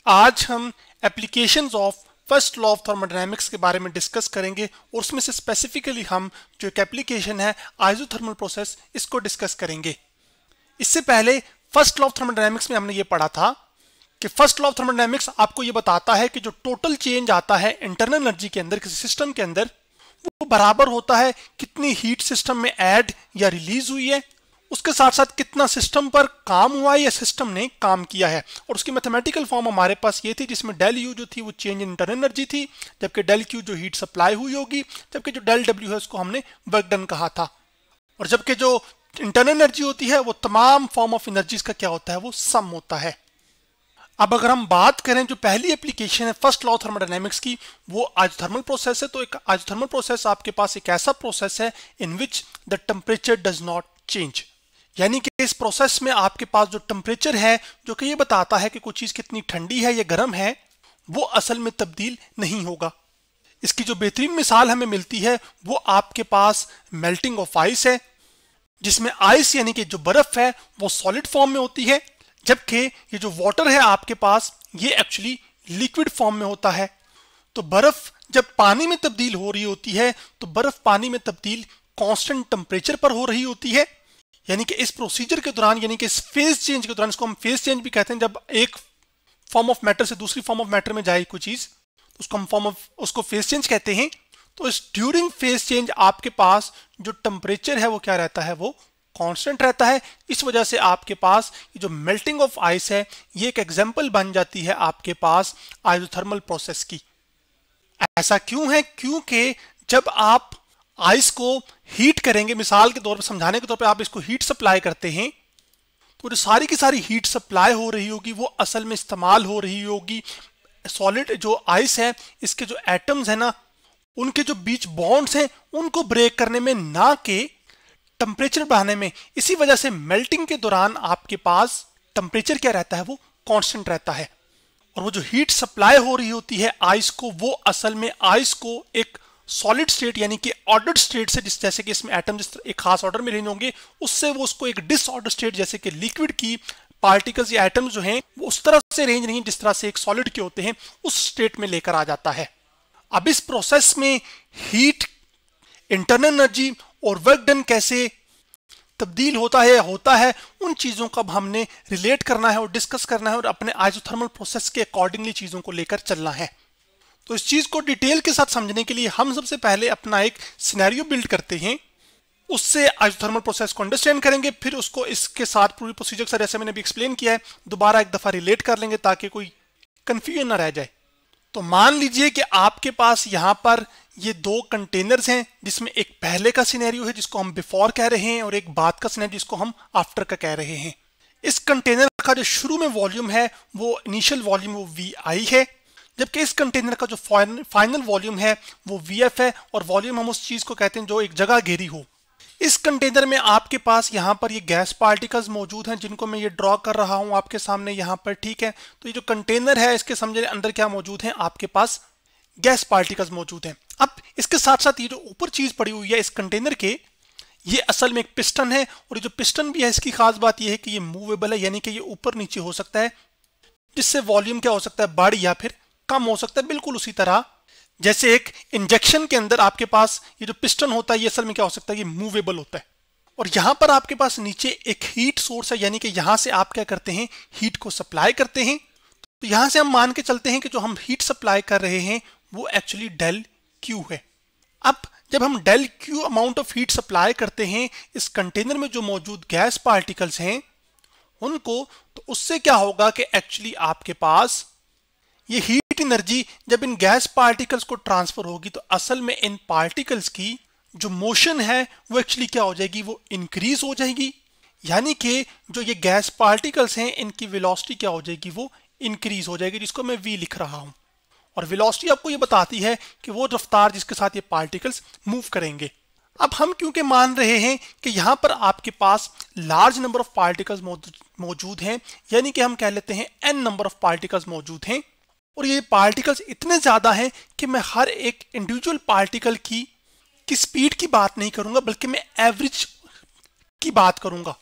आज हम applications of first law of thermodynamics के बारे में डिस्कस करेंगे और उसमें से स्पेसिफिकली हम जो एक एप्लीकेशन है आइसोथर्मल प्रोसेस इसको डिस्कस करेंगे। इससे पहले फर्स्ट लॉ ऑफ थर्मोडायनेमिक्स में हमने ये पढ़ा था कि फर्स्ट लॉ ऑफ थर्मोडायनेमिक्स आपको ये बताता है कि जो टोटल चेंज आता है इंटरनल एनर्जी के अंदर किसी सिस्टम के अंदर वो बराबर होता है कितनी हीट सिस्टम में ऐड या रिलीज हुई है, उसके साथ साथ कितना सिस्टम पर काम हुआ है या सिस्टम ने काम किया है। और उसकी मैथमेटिकल फॉर्म हमारे पास ये थी जिसमें डेल यू जो थी वो चेंज इन इंटरनल एनर्जी थी, जबकि डेल क्यू जो हीट सप्लाई हुई होगी, जबकि जो डेल डब्ल्यू है उसको हमने वर्क डन कहा था। और जबकि जो इंटरनल एनर्जी होती है वो तमाम फॉर्म ऑफ एनर्जीज का क्या होता है, वो सम होता है। अब अगर हम बात करें जो पहली एप्लीकेशन है फर्स्ट लॉ ऑफ थर्मोडायनेमिक्स की, वो आइसोथर्मल प्रोसेस है। तो एक आइसोथर्मल प्रोसेस आपके पास एक ऐसा प्रोसेस है in which the temperature does not change, यानी कि इस प्रोसेस में आपके पास जो टेम्परेचर है जो कि ये बताता है कि कोई चीज कितनी ठंडी है या गर्म है, वो असल में तब्दील नहीं होगा। इसकी जो बेहतरीन मिसाल हमें मिलती है वो आपके पास मेल्टिंग ऑफ आइस है, जिसमें आइस यानी कि जो बर्फ है वो सॉलिड फॉर्म में होती है, जबकि ये जो वाटर है आपके पास ये एक्चुअली लिक्विड फॉर्म में होता है। तो बर्फ जब पानी में तब्दील हो रही होती है तो बर्फ पानी में तब्दील कांस्टेंट टेम्परेचर पर हो रही होती है, यानी कि इस प्रोसीजर के दौरान, यानी कि इस फेज चेंज के दौरान, इसको हम फेज चेंज भी कहते हैं, जब एक फॉर्म ऑफ मैटर से दूसरी फॉर्म ऑफ मैटर में जाए कोई चीज उसको हम उसको फेज चेंज कहते हैं। तो इस ड्यूरिंग फेज चेंज आपके पास जो टेम्परेचर है वो क्या रहता है, वो कांस्टेंट रहता है। इस वजह से आपके पास ये जो मेल्टिंग ऑफ आइस है ये एक एग्जांपल बन जाती है आपके पास आइसोथर्मल प्रोसेस की। ऐसा क्यों है? क्योंकि जब आप आइस को हीट करेंगे, मिसाल के तौर पर समझाने के तौर पे आप इसको हीट सप्लाई करते हैं, तो जो सारी की सारी हीट सप्लाई हो रही होगी वो असल में इस्तेमाल हो रही होगी सॉलिड जो आइस है इसके जो एटम्स है ना, उनके जो बीच बॉन्ड्स हैं उनको ब्रेक करने में, ना कि टेम्परेचर बढ़ाने में। इसी वजह से मेल्टिंग के दौरान आपके पास टेम्परेचर क्या रहता है, वो कांस्टेंट रहता है। और वो जो हीट सप्लाई हो रही होती है आइस को, वो असल में आइस को एक सॉलिड स्टेट यानी कि ऑर्डर्ड स्टेट से, जैसे कि इसमें एटम जिस एक खास ऑर्डर में रेंज होंगे, उससे वो उसको एक डिसऑर्डर स्टेट जैसे कि लिक्विड की पार्टिकल्स या एटम्स जो हैं वो उस तरह से रेंज नहीं जिस तरह से एक सॉलिड के होते हैं, उस स्टेट में लेकर आ जाता है। अब इस प्रोसेस में हीट, इंटरनल एनर्जी और वर्क डन कैसे तब्दील होता है उन चीजों का हमने रिलेट करना है और डिस्कस करना है और अपने आइसोथर्मल प्रोसेस के अकॉर्डिंगली चीजों को लेकर चलना है। तो इस चीज को डिटेल के साथ समझने के लिए हम सबसे पहले अपना एक सिनेरियो बिल्ड करते हैं, उससे आइसोथर्मल प्रोसेस को अंडरस्टैंड करेंगे, फिर उसको इसके साथ पूरी प्रोसीजर के साथ जैसे मैंने अभी एक्सप्लेन किया है दोबारा एक दफा रिलेट कर लेंगे ताकि कोई कंफ्यूजन ना रह जाए। तो मान लीजिए कि आपके पास यहाँ पर ये दो कंटेनर्स हैं, जिसमें एक पहले का सिनेरियो है जिसको हम बिफोर कह रहे हैं और एक बाद का सिनेरियो जिसको हम आफ्टर का कह रहे हैं। इस कंटेनर का जो शुरू में वॉल्यूम है वो इनिशियल वॉल्यूम वो VI है, जबकि इस कंटेनर का जो फाइनल वॉल्यूम है वो VF है। और वॉल्यूम हम उस चीज को कहते हैं जो एक जगह घेरी हो। इस कंटेनर में आपके पास यहाँ पर ये गैस पार्टिकल्स मौजूद हैं जिनको मैं ये ड्रॉ कर रहा हूँ आपके सामने यहाँ पर, ठीक है। तो ये जो कंटेनर है इसके समझने अंदर क्या मौजूद है, आपके पास गैस पार्टिकल्स मौजूद हैं। अब इसके साथ साथ ये जो ऊपर चीज पड़ी हुई है इस कंटेनर के, ये असल में एक पिस्टन है। और ये जो पिस्टन भी है इसकी खास बात ये है कि ये मूवेबल है, यानी कि ये ऊपर नीचे हो सकता है, जिससे वॉल्यूम क्या हो सकता है, बढ़ या फिर कम हो सकता है। बिल्कुल उसी तरह जैसे एक इंजेक्शन के अंदर आपके पास ये जो पिस्टन होता है ये असल में क्या हो सकता है, ये मूवेबल होता है। और यहां पर आपके पास नीचे एक हीट सोर्स है, यानी कि यहां से आप क्या करते हैं, हीट को सप्लाई करते हैं। तो यहां से हम मान के चलते हैं कि जो हम हीट सप्लाई कर रहे हैं वो एक्चुअली डेल क्यू है। अब जब हम del q amount of heat supply करते हैं इस कंटेनर में जो मौजूद गैस पार्टिकल्स हैं उनको, तो उससे क्या होगा कि एक्चुअली आपके पास ये हीट एनर्जी जब इन गैस पार्टिकल्स को ट्रांसफर होगी तो असल में इन पार्टिकल्स की जो मोशन है वो एक्चुअली क्या हो जाएगी, वो इंक्रीज हो जाएगी। यानी कि जो ये गैस पार्टिकल्स हैं इनकी वेलोसिटी क्या हो जाएगी, वो इंक्रीज हो जाएगी, जिसको मैं V लिख रहा हूं। और वेलोसिटी आपको ये बताती है कि वो रफ्तार जिसके साथ ये पार्टिकल्स मूव करेंगे। अब हम क्योंकि मान रहे हैं कि यहाँ पर आपके पास लार्ज नंबर ऑफ पार्टिकल्स मौजूद हैं, यानी कि हम कह लेते हैं n नंबर ऑफ पार्टिकल्स मौजूद हैं, और ये पार्टिकल्स इतने ज्यादा हैं कि मैं हर एक इंडिविजुअल पार्टिकल की स्पीड की बात नहीं करूंगा बल्कि मैं एवरेज की बात करूंगा।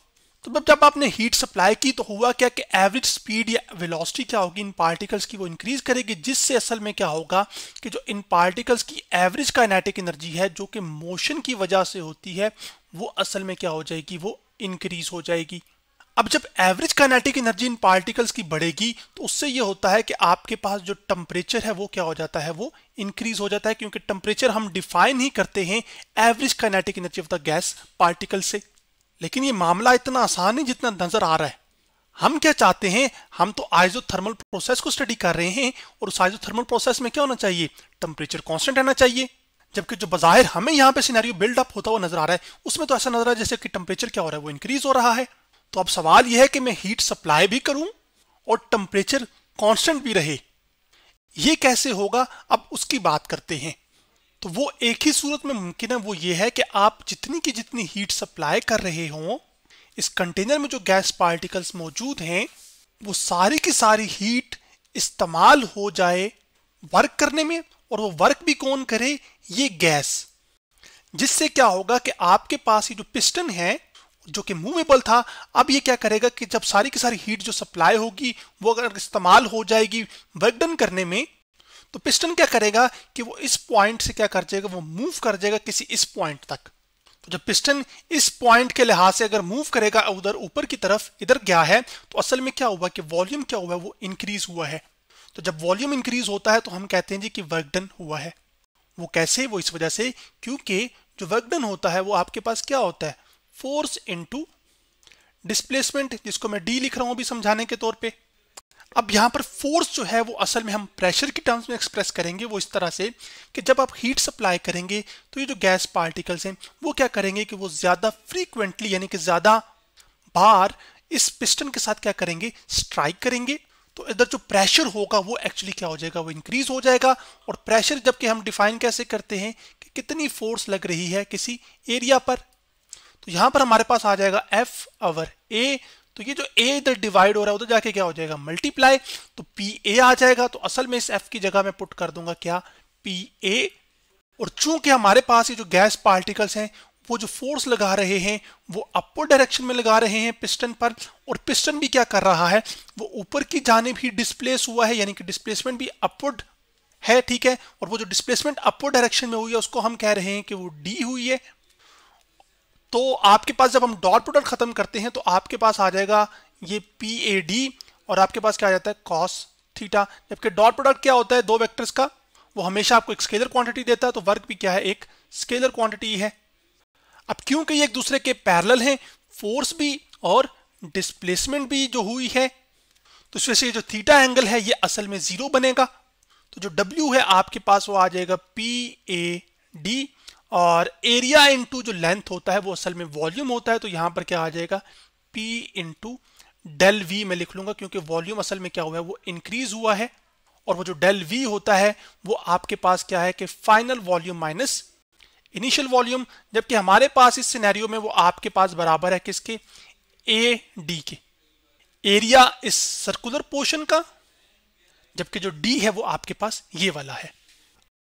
तो जब आपने हीट सप्लाई की तो हुआ क्या कि एवरेज स्पीड या वेलोसिटी क्या होगी इन पार्टिकल्स की, वो इंक्रीज करेगी, जिससे असल में क्या होगा कि जो इन पार्टिकल्स की एवरेज काइनेटिक एनर्जी है जो कि मोशन की वजह से होती है, वो असल में क्या हो जाएगी, वो इंक्रीज हो जाएगी। अब जब average kinetic energy in particles की बढ़ेगी तो उससे ये होता है कि आपके पास जो टेम्परेचर है वो क्या हो जाता है, वो इंक्रीज हो जाता है, क्योंकि टेम्परेचर हम डिफाइन ही करते हैं average kinetic energy of the gas particle से। लेकिन ये मामला इतना आसान नहीं जितना नजर आ रहा है। हम क्या चाहते हैं, हम तो आइसोथर्मल प्रोसेस को स्टडी कर रहे हैं और उस आइसोथर्मल प्रोसेस में क्या होना चाहिए, टेम्परेचर कांस्टेंट रहना चाहिए। जबकि जो बाहर हमें यहाँ पे सिनेरियो बिल्डअप होता हुआ नजर आ रहा है उसमें तो ऐसा नजर आ रहा है जैसे कि टेम्परेचर क्या हो रहा है, वो इंक्रीज हो रहा है। तो अब सवाल यह है कि मैं हीट सप्लाई भी करूं और टेम्परेचर कांस्टेंट भी रहे, ये कैसे होगा, अब उसकी बात करते हैं। तो वो एक ही सूरत में मुमकिन है, वो ये है कि आप जितनी की जितनी हीट सप्लाई कर रहे हो, इस कंटेनर में जो गैस पार्टिकल्स मौजूद हैं वो सारी की सारी हीट इस्तेमाल हो जाए वर्क करने में, और वो वर्क भी कौन करे, ये गैस। जिससे क्या होगा कि आपके पास ये जो पिस्टन है जो कि मूवेबल था, अब ये क्या करेगा कि जब सारी की सारी हीट जो सप्लाई होगी वो अगर इस्तेमाल हो जाएगी वर्क डन करने में, तो पिस्टन क्या करेगा कि वो इस पॉइंट से क्या कर जाएगा, वो मूव कर जाएगा किसी इस पॉइंट तक। तो जब पिस्टन इस पॉइंट के लिहाज से अगर मूव करेगा उधर ऊपर की तरफ, इधर गया है, तो असल में क्या हुआ कि वॉल्यूम क्या हुआ है, वो इंक्रीज हुआ है। तो जब वॉल्यूम इंक्रीज होता है तो हम कहते हैं जी कि वर्क डन हुआ है। वो कैसे, वो इस वजह से क्योंकि जो वर्क डन होता है वो आपके पास क्या होता है, फोर्स इनटू डिस्प्लेसमेंट, जिसको मैं डी लिख रहा हूं अभी समझाने के तौर पे। अब यहां पर फोर्स जो है वो असल में हम प्रेशर की टर्म्स में एक्सप्रेस करेंगे वो इस तरह से कि जब आप हीट सप्लाई करेंगे तो ये जो गैस पार्टिकल्स हैं वो क्या करेंगे कि वो ज्यादा फ्रीक्वेंटली यानी कि ज्यादा बार इस पिस्टन के साथ क्या करेंगे, स्ट्राइक करेंगे। तो इधर जो प्रेशर होगा वो एक्चुअली क्या हो जाएगा, वो इंक्रीज हो जाएगा। और प्रेशर जबकि हम डिफाइन कैसे करते हैं कि कितनी फोर्स लग रही है किसी एरिया पर, तो यहां पर हमारे पास आ जाएगा एफ ओवर ए। तो ये जो ए इधर डिवाइड हो रहा है उधर जाके क्या हो जाएगा, मल्टीप्लाई, तो पी ए आ जाएगा। तो असल में इस एफ की जगह मैं पुट कर दूंगा क्या, पी ए। और चूंकि हमारे पास ये जो गैस पार्टिकल्स हैं वो जो फोर्स लगा रहे हैं वो अपवर्ड डायरेक्शन में लगा रहे हैं पिस्टन पर, और पिस्टन भी क्या कर रहा है, वो ऊपर की जानिब ही डिस्प्लेस हुआ है, यानी कि डिस्प्लेसमेंट भी अपवर्ड है, ठीक है। और वो जो डिस्प्लेसमेंट अपवर्ड डायरेक्शन में हुई है उसको हम कह रहे हैं कि वो डी हुई है। तो आपके पास जब हम डॉट प्रोडक्ट खत्म करते हैं तो आपके पास आ जाएगा ये पी ए डी, और आपके पास क्या आ जाता है, कॉस थीटा। जबकि डॉट प्रोडक्ट क्या होता है, दो वेक्टर्स का, वो हमेशा आपको एक स्केलर क्वांटिटी देता है, तो वर्क भी क्या है, एक स्केलर क्वांटिटी है। अब क्योंकि ये एक दूसरे के पैरेलल हैं, फोर्स भी और डिस्प्लेसमेंट भी जो हुई है, तो इस वजह से जो थीटा एंगल है ये असल में जीरो बनेगा। तो जो W है आपके पास वो आ जाएगा पी ए डी, और एरिया इंटू जो लेंथ होता है वो असल में वॉल्यूम होता है, तो यहां पर क्या आ जाएगा, P इंटू डेल वी मैं लिख लूंगा, क्योंकि वॉल्यूम असल में क्या हुआ है, वो इंक्रीज हुआ है। और वो जो डेल वी होता है वो आपके पास क्या है कि final volume minus initial volume, जबकि हमारे पास इस सिनेरियो में वो आपके पास बराबर है किसके, ए डी के, एरिया इस सर्कुलर पोर्शन का, जबकि जो डी है वो आपके पास ये वाला है।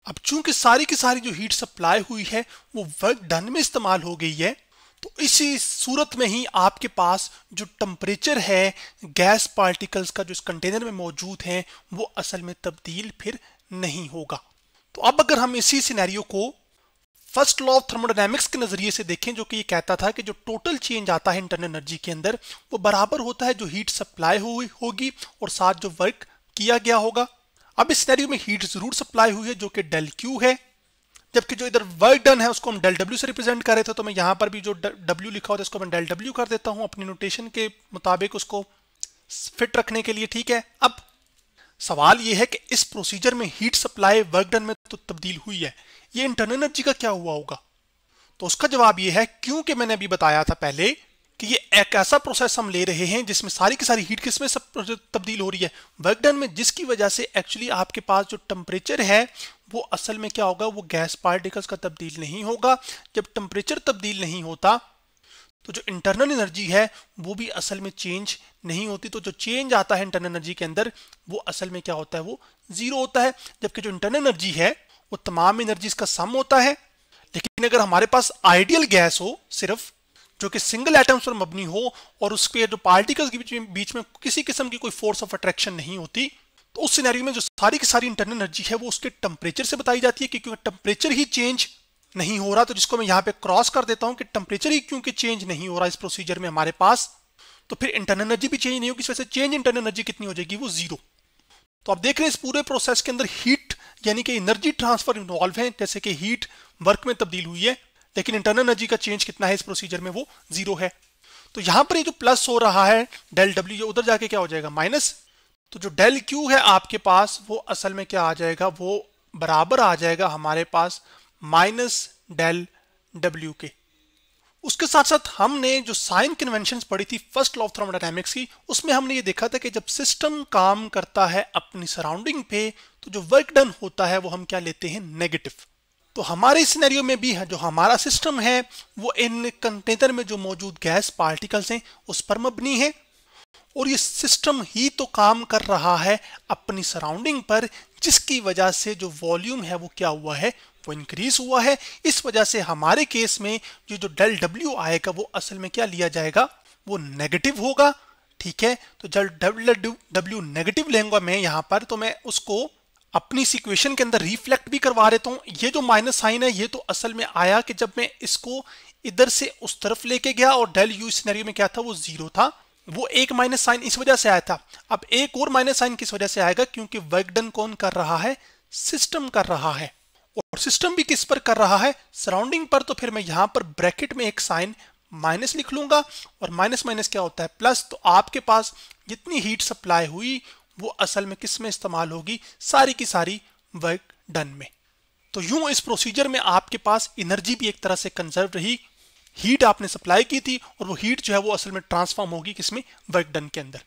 अब चूंकि सारी की सारी जो हीट सप्लाई हुई है वो वर्क डन में इस्तेमाल हो गई है, तो इसी सूरत में ही आपके पास जो टेम्परेचर है गैस पार्टिकल्स का जो इस कंटेनर में मौजूद है वो असल में तब्दील फिर नहीं होगा। तो अब अगर हम इसी सिनेरियो को फर्स्ट लॉ ऑफ थर्मोडायनेमिक्स के नजरिए से देखें, जो कि ये कहता था कि जो टोटल चेंज आता है इंटरनल एनर्जी के अंदर वो बराबर होता है जो हीट सप्लाई हुई होगी और साथ जो वर्क किया गया होगा। अब इस सिनेरियो में हीट जरूर सप्लाई हुई है जो कि डेल क्यू है, जबकि जो इधर वर्क डन है उसको हम डेल डब्ल्यू से रिप्रेजेंट कर रहे थे, तो मैं यहां पर भी जो डब्ल्यू लिखा होता है इसको मैं डेल डब्ल्यू कर देता हूं अपनी नोटेशन के मुताबिक उसको फिट रखने के लिए, ठीक है। अब सवाल यह है कि इस प्रोसीजर में हीट सप्लाई वर्क डन में तो तब्दील हुई है, ये इंटरनल एनर्जी का क्या हुआ होगा? तो उसका जवाब यह है, क्योंकि मैंने अभी बताया था पहले कि ये एक ऐसा प्रोसेस हम ले रहे हैं जिसमें सारी की सारी हीट किसमें सब तब्दील हो रही है, वर्क डन में, जिसकी वजह से एक्चुअली आपके पास जो टेम्परेचर है वो असल में क्या होगा, वो गैस पार्टिकल्स का तब्दील नहीं होगा। जब टेम्परेचर तब्दील नहीं होता तो जो इंटरनल एनर्जी है वो भी असल में चेंज नहीं होती। तो जो चेंज आता है इंटरनल एनर्जी के अंदर वो असल में क्या होता है, वो जीरो होता है। जबकि जो इंटरनल एनर्जी है वो तमाम एनर्जीज का सम होता है। लेकिन अगर हमारे पास आइडियल गैस हो सिर्फ, जो कि सिंगल एटम्स पर मबनी हो और उसके जो पार्टिकल्स के बीच में किसी किस्म की कोई फोर्स ऑफ अट्रैक्शन नहीं होती, तो उस सिनेरियो में जो सारी की सारी इंटरनल एनर्जी है वो उसके टेम्परेचर से बताई जाती है, क्योंकि टेम्परेचर ही चेंज नहीं हो रहा। तो जिसको मैं यहाँ पे क्रॉस कर देता हूँ कि टेम्परेचर ही क्योंकि चेंज नहीं हो रहा इस प्रोसीजर में हमारे पास, तो फिर इंटरनल एनर्जी भी चेंज नहीं होगी। इस वजह से चेंज इंटरनल एनर्जी कितनी हो जाएगी, वो जीरो। तो आप देख रहे हैं इस पूरे प्रोसेस के अंदर हीट यानी कि एनर्जी ट्रांसफर इन्वॉल्व है, जैसे कि हीट वर्क में तब्दील हुई है, लेकिन इंटरनल एनर्जी का चेंज कितना है इस प्रोसीजर में, वो जीरो है। तो यहां पर ये जो प्लस हो रहा है डेल डब्ल्यू, ये उधर जाके क्या हो जाएगा, माइनस। तो जो डेल क्यू है आपके पास वो असल में क्या आ जाएगा, वो बराबर आ जाएगा हमारे पास माइनस डेल डब्ल्यू के। उसके साथ साथ हमने जो साइन कन्वेंशंस पढ़ी थी फर्स्ट लॉ ऑफ थर्मोडायनामिक्स की, उसमें हमने ये देखा था कि जब सिस्टम काम करता है अपनी सराउंडिंग पे, तो जो वर्क डन होता है वो हम क्या लेते हैं, नेगेटिव। तो हमारे सिनेरियो में भी है, जो हमारा सिस्टम है वो इन कंटेनर में जो मौजूद गैस पार्टिकल्स हैं उस पर मबनी है, और ये सिस्टम ही तो काम कर रहा है अपनी सराउंडिंग पर, जिसकी वजह से जो वॉल्यूम है वो क्या हुआ है, वो इंक्रीज हुआ है। इस वजह से हमारे केस में जो डेल डब्ल्यू आएगा वो असल में क्या लिया जाएगा, वो नेगेटिव होगा। ठीक है, तो जब डेल डब्ल्यू नेगेटिव लेंगे मैं यहाँ पर, तो मैं उसको अपनी इक्वेशन के अंदर रिफ्लेक्ट भी करवा देता हूँ। ये जो माइनस साइन है ये तो असल में आया कि जब मैं इसको इधर से उस तरफ लेके गया, और डेल यू सिनेरियो में क्या था, वो जीरो था। वो एक माइनस साइन इस वजह से आया था। अब एक और माइनस साइन किस वजह से आएगा, क्योंकि वर्क डन कौन कर रहा है, सिस्टम कर रहा है, और सिस्टम भी किस पर कर रहा है, सराउंडिंग पर। तो फिर मैं यहां पर ब्रैकेट में एक साइन माइनस लिख लूंगा, और माइनस माइनस क्या होता है, प्लस। तो आपके पास जितनी हीट सप्लाई हुई वो असल में किस में इस्तेमाल होगी, सारी की सारी वर्क डन में। तो यूं इस प्रोसीजर में आपके पास एनर्जी भी एक तरह से कंजर्व रही, हीट आपने सप्लाई की थी और वो हीट जो है वो असल में ट्रांसफॉर्म होगी किसमें, वर्क डन के अंदर।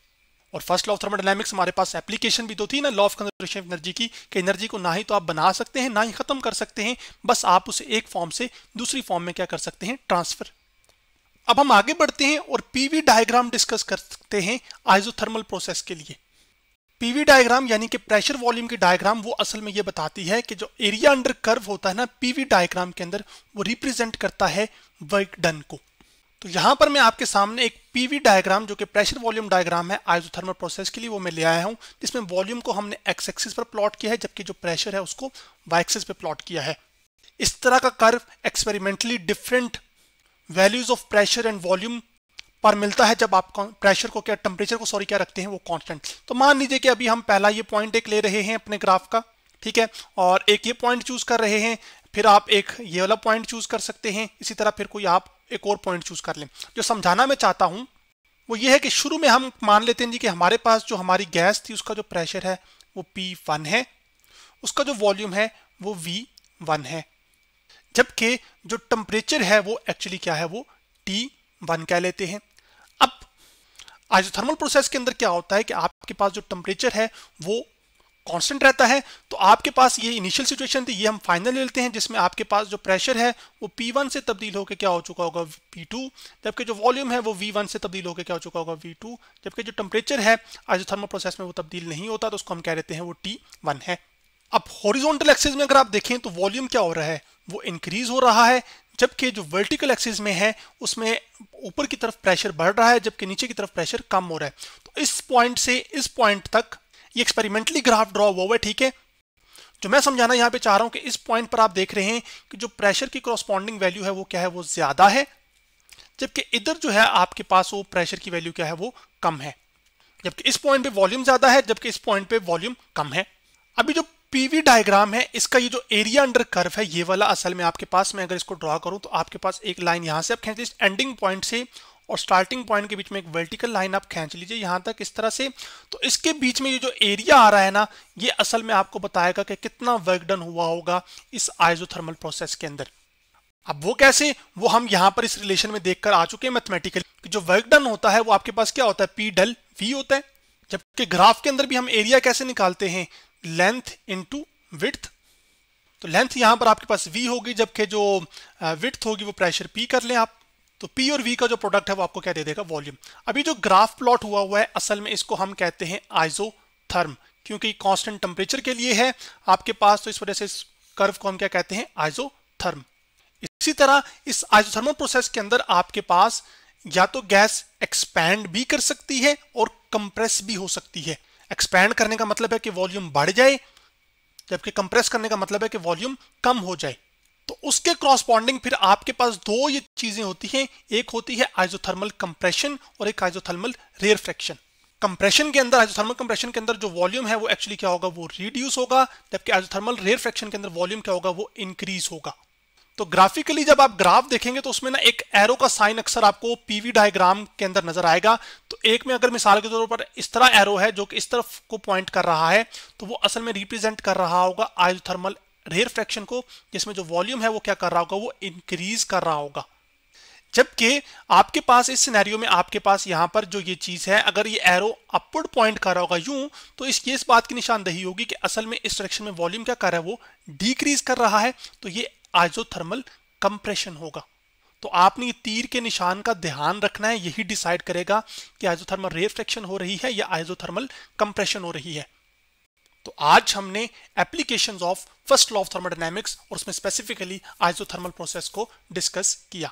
और फर्स्ट लॉ ऑफ थर्मोडायनामिक्स हमारे पास एप्लीकेशन भी तो थी ना law of conservation of energy की, कि एनर्जी को ना ही तो आप बना सकते हैं ना ही खत्म कर सकते हैं, बस आप उसे एक फॉर्म से दूसरी फॉर्म में क्या कर सकते हैं, ट्रांसफर। अब हम आगे बढ़ते हैं और पीवी डायग्राम डिस्कस कर सकते हैं आइसोथर्मल प्रोसेस के लिए। पीवी डायग्राम यानी कि प्रेशर वॉल्यूम की डायग्राम, वो असल में ये बताती है कि जो एरिया अंडर कर्व होता है ना पीवी डायग्राम के अंदर, वो रिप्रेजेंट करता है वर्क डन को। तो यहां पर मैं आपके सामने एक पीवी डायग्राम जो कि प्रेशर वॉल्यूम डायग्राम है आइसोथर्मल प्रोसेस के लिए, वो मैं ले आया हूं, जिसमें वॉल्यूम को हमने एक्स एक्सिस पर प्लॉट किया है, जबकि जो प्रेशर है उसको वाई एक्सिस पे प्लॉट किया है। इस तरह का curve experimentally different values of pressure and volume पर मिलता है, जब आप प्रेशर को क्या, टेम्परेचर को सॉरी क्या रखते हैं, वो कांस्टेंट। तो मान लीजिए कि अभी हम पहला ये पॉइंट एक ले रहे हैं अपने ग्राफ का, ठीक है, और एक ये पॉइंट चूज कर रहे हैं, फिर आप एक ये वाला पॉइंट चूज कर सकते हैं, इसी तरह फिर कोई आप एक और पॉइंट चूज कर लें। जो समझाना मैं चाहता हूं वो ये है कि शुरू में हम मान लेते हैं जी कि हमारे पास जो हमारी गैस थी उसका जो प्रेशर है वो P1 है, उसका जो वॉल्यूम है वो V1 है, जबकि जो टेम्परेचर है वो एक्चुअली क्या है, वो T1 कह लेते हैं। अब आइसोथर्मल प्रोसेस के अंदर क्या होता है कि आपके पास जो टेम्परेचर है वो कांस्टेंट रहता है। तो आपके पास ये इनिशियल सिचुएशन थी, ये हम फाइनल लेते हैं, जिसमें आपके पास जो प्रेशर है वो P1 से तब्दील होकर क्या हो चुका होगा, P2, जबकि जो वॉल्यूम है वो V1 से तब्दील होकर क्या हो चुका होगा, V2, जबकि जो टेम्परेचर है आइसोथर्मल प्रोसेस में वो तब्दील नहीं होता, तो उसको हम कह देते हैं वो T1 है। अब हॉरिजॉन्टल एक्सिस में अगर आप देखें तो वॉल्यूम क्या हो रहा है, वो इंक्रीज हो रहा है, जबकि जो वर्टिकल एक्सिस में है उसमें ऊपर की तरफ प्रेशर बढ़ रहा है, जबकि नीचे की तरफ प्रेशर कम हो रहा है। तो इस पॉइंट से इस पॉइंट तक ये एक्सपेरिमेंटली ग्राफ ड्रॉ हुआ है, ठीक है। जो मैं समझाना यहाँ पे चाह रहा हूँ कि इस पॉइंट पर आप देख रहे हैं कि जो प्रेशर की कॉरस्पॉन्डिंग वैल्यू है वो क्या है, वो ज्यादा है, जबकि इधर जो है आपके पास वो प्रेशर की वैल्यू क्या है, वो कम है। जबकि इस पॉइंट पे वॉल्यूम ज्यादा है, जबकि इस पॉइंट पे वॉल्यूम कम है। अभी जो पीवी डायग्राम है इसका ये जो एरिया अंडर कर्व है ये वाला, असल में आपके पास, मैं अगर इसको ड्रॉ करूं तो आपके पास एक लाइन यहां से आप खींच लीजिए एंडिंग पॉइंट से, और स्टार्टिंग पॉइंट के बीच में एक वर्टिकल लाइन आप खींच लीजिए यहां तक इस तरह से। तो इसके बीच में ये जो एरिया आ रहा है ना, ये असल में आपको बताएगा कि कितना वर्क डन हुआ होगा इस आइसोथर्मल प्रोसेस के अंदर। अब वो कैसे, वो हम यहां पर इस रिलेशन में देखकर आ चुके हैं मैथमेटिकली। जो वर्क डन होता है वो आपके पास क्या होता है, P डेल V होता है, जबकि ग्राफ के अंदर भी हम एरिया कैसे निकालते हैं, लेंथ इनटू विड्थ। तो लेंथ यहां पर आपके पास V होगी, जबकि जो विड्थ होगी वो प्रेशर P कर लें आप, तो P और V का जो प्रोडक्ट है वो आपको क्या दे देगा, वॉल्यूम। अभी जो ग्राफ प्लॉट हुआ है असल में इसको हम कहते हैं आइसोथर्म, क्योंकि कांस्टेंट टेम्परेचर के लिए है आपके पास, तो इस वजह से इस कर्व को हम क्या कहते हैं, आइसोथर्म। इसी तरह इस आइसोथर्मल प्रोसेस के अंदर आपके पास या तो गैस एक्सपैंड भी कर सकती है और कंप्रेस भी हो सकती है। एक्सपैंड करने का मतलब है कि वॉल्यूम बढ़ जाए, जबकि कंप्रेस करने का मतलब है कि वॉल्यूम कम हो जाए। तो उसके क्रॉसपॉन्डिंग फिर आपके पास दो ये चीजें होती हैं, एक होती है आइसोथर्मल कंप्रेशन और एक आइसोथर्मल रेयरफैक्शन। कंप्रेशन के अंदर, आइसोथर्मल कंप्रेशन के अंदर जो वॉल्यूम है वो एक्चुअली क्या होगा, वो रिड्यूस होगा, जबकि आइसोथर्मल रेयरफैक्शन के अंदर वॉल्यूम क्या होगा, वो इंक्रीज होगा। तो ग्राफिकली जब आप ग्राफ देखेंगे तो उसमें ना एक एरो का साइन अक्सर आपको पीवी डायग्राम के अंदर नजर आएगा। तो एक में अगर मिसाल के तौर पर इस तरह एरो है जो कि इस तरफ को पॉइंट कर रहा है, तो वो असल में रिप्रेजेंट कर रहा होगा आइसोथर्मल रेयरफैक्शन को, जिसमें जो वॉल्यूम है वो क्या कर रहा होगा, वो इंक्रीज कर रहा होगा। जबकि आपके पास इस सिनेरियो में आपके पास यहां पर जो ये चीज है, अगर ये एरो अपवर्ड पॉइंट कर रहा होगा यूं, तो इस बात की निशानदेही होगी कि असल में इस डायरेक्शन में वॉल्यूम क्या कर रहा है, वो डिक्रीज कर रहा है। तो ये आइसोथर्मल कंप्रेशन होगा। तो आपने ये तीर के निशान का ध्यान रखना है, यही डिसाइड करेगा कि आइसोथर्मल रेयरफैक्शन हो रही है या आइसोथर्मल कंप्रेशन हो रही है। तो आज हमने applications of first law of thermodynamics और उसमें स्पेसिफिकली आइसोथर्मल प्रोसेस को डिस्कस किया।